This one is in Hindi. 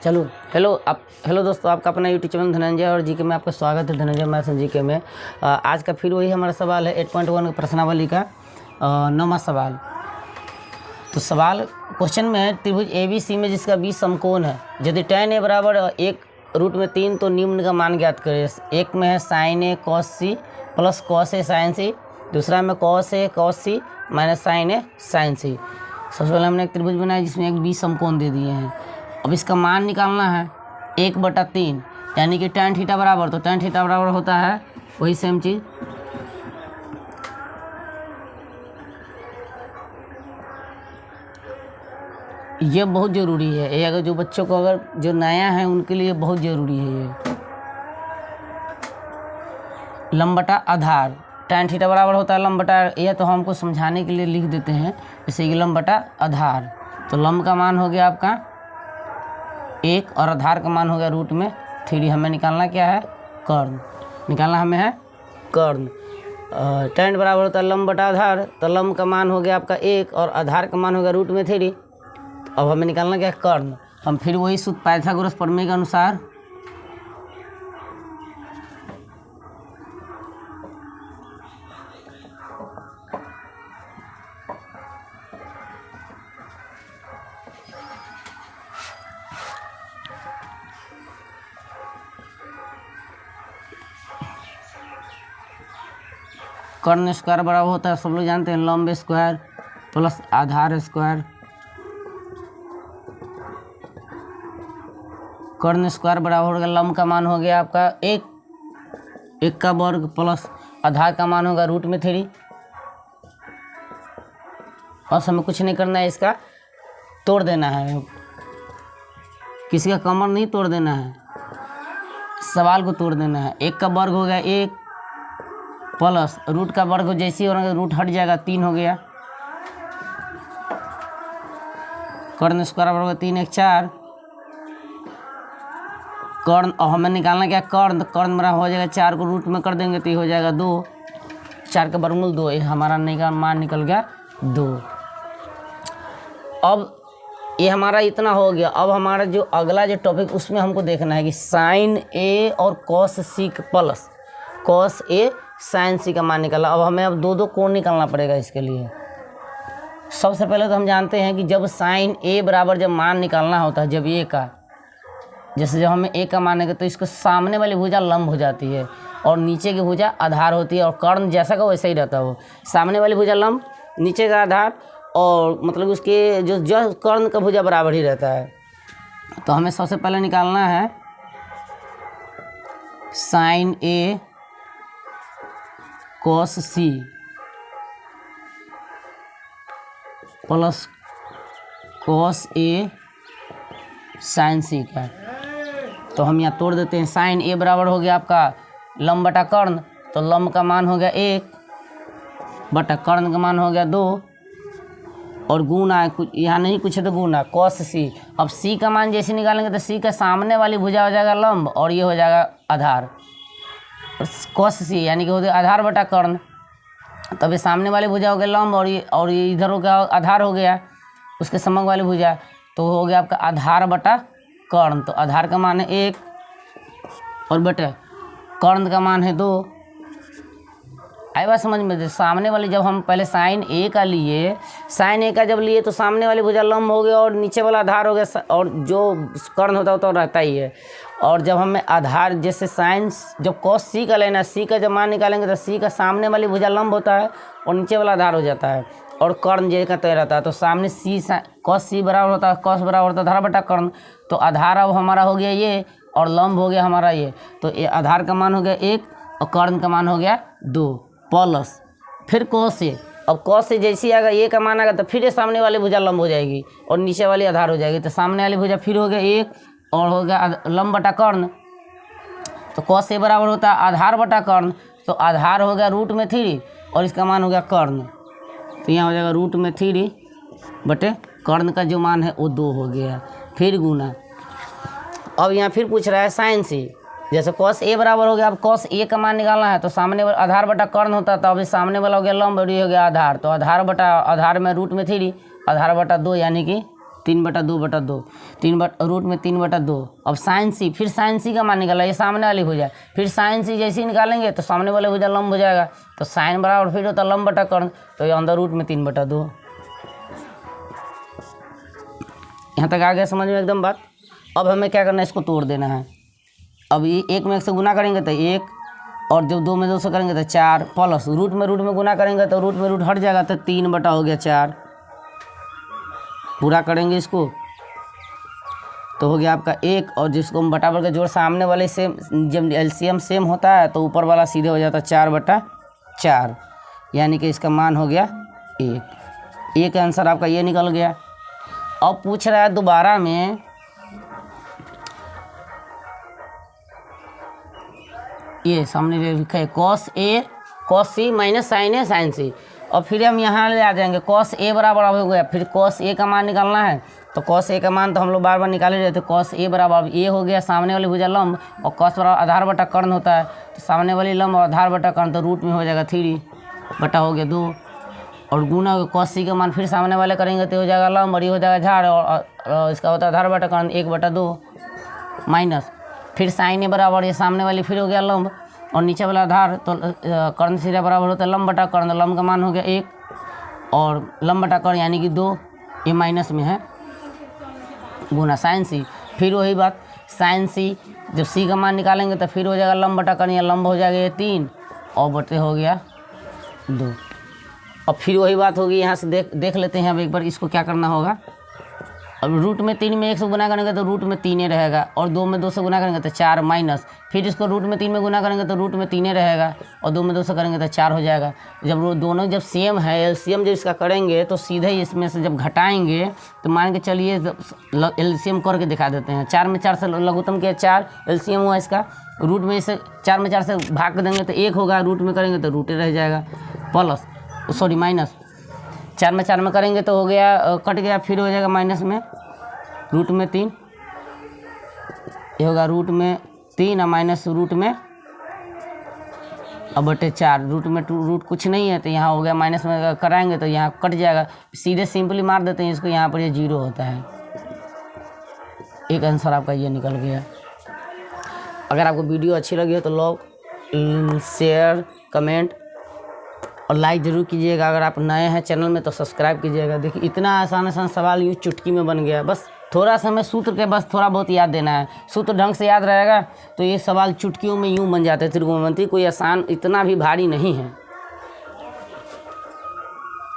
चलो हेलो दोस्तों, आपका अपना यूट्यूब चैनल धनंजय और जीके में आपका स्वागत है। धनंजय मैथ्स जीके में आज का फिर वही हमारा सवाल है 8.1 प्रश्नावली का 9वां सवाल। तो सवाल क्वेश्चन में है, त्रिभुज ABC में जिसका बीच समकोण है, यदि tan A बराबर 1√3 तो निम्न का मान ज्ञात करें। एक में है sin A cos C plus cos A sin C, दूसरा में cos A cos C minus sin A sin C। सबसे पहले हमने एक त्रिभुज बनाया जिसमें एक बीच समकोण दे दिए हैं। अब इसका मान निकालना है 1/3, यानी कि tan थीटा बराबर, तो tan थीटा बराबर होता है वही सेम चीज़ ये बहुत ज़रूरी है। ये अगर जो बच्चों को अगर जो नया है उनके लिए बहुत ज़रूरी है। ये लंब बटा आधार, tan थीटा बराबर होता है लंब बटा, यह तो हमको समझाने के लिए लिख देते हैं जैसे कि लंब बटा आधार। तो लंब का मान हो गया आपका 1 और आधार का मान हो गया √3। हमें निकालना क्या है? कर्ण। निकालना हमें है कर्ण। tan बराबर होता है लंब बटा आधार, तो लंब का मान हो गया आपका 1 और आधार का मान हो गया √3। अब हमें निकालना क्या है? कर्ण। हम फिर वही सूत्र पाइथागोरस प्रमेय के अनुसार कर्ण स्क्वायर बराबर होता है, सब लोग जानते हैं, लंब स्क्वायर प्लस आधार स्क्वायर। कर्ण स्क्वायर बराबर हो गया, लंब का मान हो गया आपका 1 का वर्ग प्लस आधार का मान होगा √3। और हमें कुछ नहीं करना है, इसका तोड़ देना है, किसी का कमर नहीं तोड़ देना है, सवाल को तोड़ देना है। 1 का वर्ग हो गया 1 प्लस रूट का वर्ग जैसे ही होगा रूट हट जाएगा 3 हो गया। कर्ण स्क्वायर बराबर 3 1 4 कर्ण। और हमें निकालना क्या? कर्ण। तो कर्ण बराबर हो जाएगा 4 को रूट में कर देंगे तो ये हो जाएगा 2, 4 का वर्गमूल 2, ये हमारा मान निकल गया 2। अब ये हमारा इतना हो गया। अब हमारा जो अगला जो टॉपिक उसमें हमको देखना है कि sin A और cos C plus cos A sin C का मान निकाला। अब हमें अब दो कोण निकालना पड़ेगा इसके लिए। सबसे पहले तो हम जानते हैं कि जब sin A बराबर जब मान निकालना होता है, जब A का, जैसे जब हमें A का मान है तो इसको सामने वाली भुजा लंब हो जाती है और नीचे की भुजा आधार होती है, और कर्ण जैसा का वैसा ही रहता है। वो सामने वाली भुजा लंब, नीचे का आधार, और मतलब उसके जो कर्ण का भुजा बराबर ही रहता है। तो हमें सबसे पहले निकालना है sin A cos C plus cos A sin C का। तो हम यहाँ तोड़ देते हैं। sin A बराबर हो गया आपका लंब बटा कर्ण, तो लंब का मान हो गया 1 बटा कर्ण का मान हो गया 2, और गुना कुछ यहाँ नहीं कुछ है तो गुना cos C। अब C का मान जैसे निकालेंगे तो C का सामने वाली भुजा हो जाएगा लंब और ये हो जाएगा आधार, cos C यानी कि हो गया आधार बटा कर्ण। तभी सामने वाली भुजा हो गया लंब और ये इधर हो गया आधार हो गया उसके समग्र वाली भुजा, तो हो गया आपका आधार बटा कर्ण। तो आधार का मान है 1 और बटे कर्ण का मान है 2। आई बात समझ में? सामने वाली जब हम पहले sin A का लिए, sin A का जब लिए तो सामने वाली भुजा लंब हो गया और नीचे वाला आधार हो गया, और जो कर्ण होता है तो रहता ही है। और जब हमें आधार जैसे जब cos C का लेना, C का जब मान निकालेंगे तो C का सामने वाली भुजा लंब होता है और नीचे वाला आधार हो जाता है, और कर्ण जे का तय रहता है। तो सामने cos C बराबर होता है, cos बराबर होता है आधार बटा कर्ण। तो आधार अब हमारा हो गया ये और लंब हो गया हमारा ये, तो ये आधार का मान हो गया 1 और कर्ण का मान हो गया 2 प्लस फिर cos A। अब cos A जैसे आएगा A का मान आएगा तो फिर ये सामने वाली भुजा लंब हो जाएगी और नीचे वाली आधार हो जाएगी। तो सामने वाली भुजा फिर हो गया 1 और हो गया लंब बटा कर्ण। तो cos A बराबर होता है आधार बटा कर्ण, तो आधार हो गया √3 और इसका मान हो गया कर्ण। तो यहाँ हो जाएगा √3 बटे कर्ण का जो मान है वो 2 हो गया, फिर गुना। अब यहाँ फिर पूछ रहा है sin C। जैसे cos A बराबर हो गया, अब cos A का मान निकालना है तो सामने वाला आधार बटा कर्ण होता था, अभी सामने वाला हो गया लंब और ये हो गया आधार। तो आधार बटा आधार में √3 आधार बटा 2 यानी कि 3/2/2, रूट में 3/2। अब साइन सी, फिर साइन सी का मान निकाला, ये सामने वाली भुजा, फिर साइन सी जैसे ही निकालेंगे तो सामने वाले भुजा लंब हो जाएगा, तो साइन बराबर फिर होता लंब बटा कर्ण, तो ये अंदर रूट में 3/2। यहाँ तक आ गया समझ में एकदम बात। अब हमें क्या करना है, इसको तोड़ देना है। अब ये 1 में 1 से गुना करेंगे तो 1, और जब 2 में 2 से करेंगे तो 4, प्लस रूट में गुना करेंगे तो रूट में रूट हट जाएगा, तो 3/4 पूरा करेंगे इसको, तो हो गया आपका 1, और जिसको हम बटा के जोड़ सामने वाले सेम, जब एलसीएम सेम होता है तो ऊपर वाला सीधे हो जाता है 4/4, यानी कि इसका मान हो गया 1। एक आंसर आपका ये निकल गया। अब पूछ रहा है दोबारा में, ये सामने लिखा है cos A cos C minus sine A sine C, और फिर हम यहाँ ले आ जाएंगे cos A बराबर हो गया, फिर cos A का मान निकालना है, तो cos A का मान तो हम लोग बार बार निकाल ही रहे थे। cos A बराबर A हो गया सामने वाली भुजा लंब, और cos बराबर आधार बटा कर्ण होता है, तो सामने वाली लंब और आधार बटा कर्ण, तो रूट में हो जाएगा 3 बटा हो गया 2, और गुना cos C का मान फिर सामने वाले करेंगे तो हो जाएगा लंब, और ये हो जाएगा झाड़, और इसका होता है आधार बटा कर्ण 1/2 माइनस, फिर साइन A बराबर ये सामने वाली फिर हो गया लंब, और नीचे वाला आधार, तो कर्ण सीधा बराबर होता है लंब बटा कर्ण, लंब का मान हो गया 1, और लंब बटा कर्ण यानी कि 2, ये माइनस में है, गुना साइन सी, फिर वही बात साइन सी, जब सी का मान निकालेंगे तो फिर हो जाएगा लंब बटा कर्ण, या लंब हो जाएगा ये 3, और बटे हो गया 2। और फिर वही बात होगी, यहाँ से देख लेते हैं अब एक बार इसको क्या करना होगा। अब रूट में 3 में 1 से गुना करेंगे तो रूट में 3 रहेगा, और 2 में 2 से गुना करेंगे तो 4 माइनस, फिर इसको रूट में 3 में गुना करेंगे तो रूट में 3 रहेगा, और 2 में 2 से करेंगे तो 4 हो जाएगा। जब वो दोनों जब सेम है, एलसीएम जब इसका करेंगे तो सीधे ही इसमें से जब घटाएंगे तो मान के चलिए एलसीएम करके दिखा देते हैं। 4 में 4 से लघुत्तम किया 4, एलसीएम हुआ इसका, रूट में इसे 4 में 4 से भाग देंगे तो 1 होगा, रूट में करेंगे तो रूट रह जाएगा, प्लस सॉरी माइनस, 4 में 4 में करेंगे तो हो गया कट गया, फिर हो जाएगा माइनस में रूट में 3, ये होगा रूट में 3 और माइनस रूट में अब बटे 4, रूट में रूट कुछ नहीं है तो यहाँ हो गया माइनस में कराएंगे तो यहाँ कट जाएगा, सीधे सिंपली मार देते हैं इसको, यहाँ पर ये 0 होता है। एक आंसर आपका ये निकल गया। अगर आपको वीडियो अच्छी लगी हो तो लोग शेयर कमेंट और लाइक ज़रूर कीजिएगा। अगर आप नए हैं चैनल में तो सब्सक्राइब कीजिएगा। देखिए इतना आसान सवाल यूँ चुटकी में बन गया, बस थोड़ा सा हमें सूत्र के बस थोड़ा बहुत याद देना है, सूत्र ढंग से याद रहेगा तो ये सवाल चुटकियों में यूँ बन जाते हैं। त्रिकोणमिति कोई आसान इतना भी भारी नहीं है।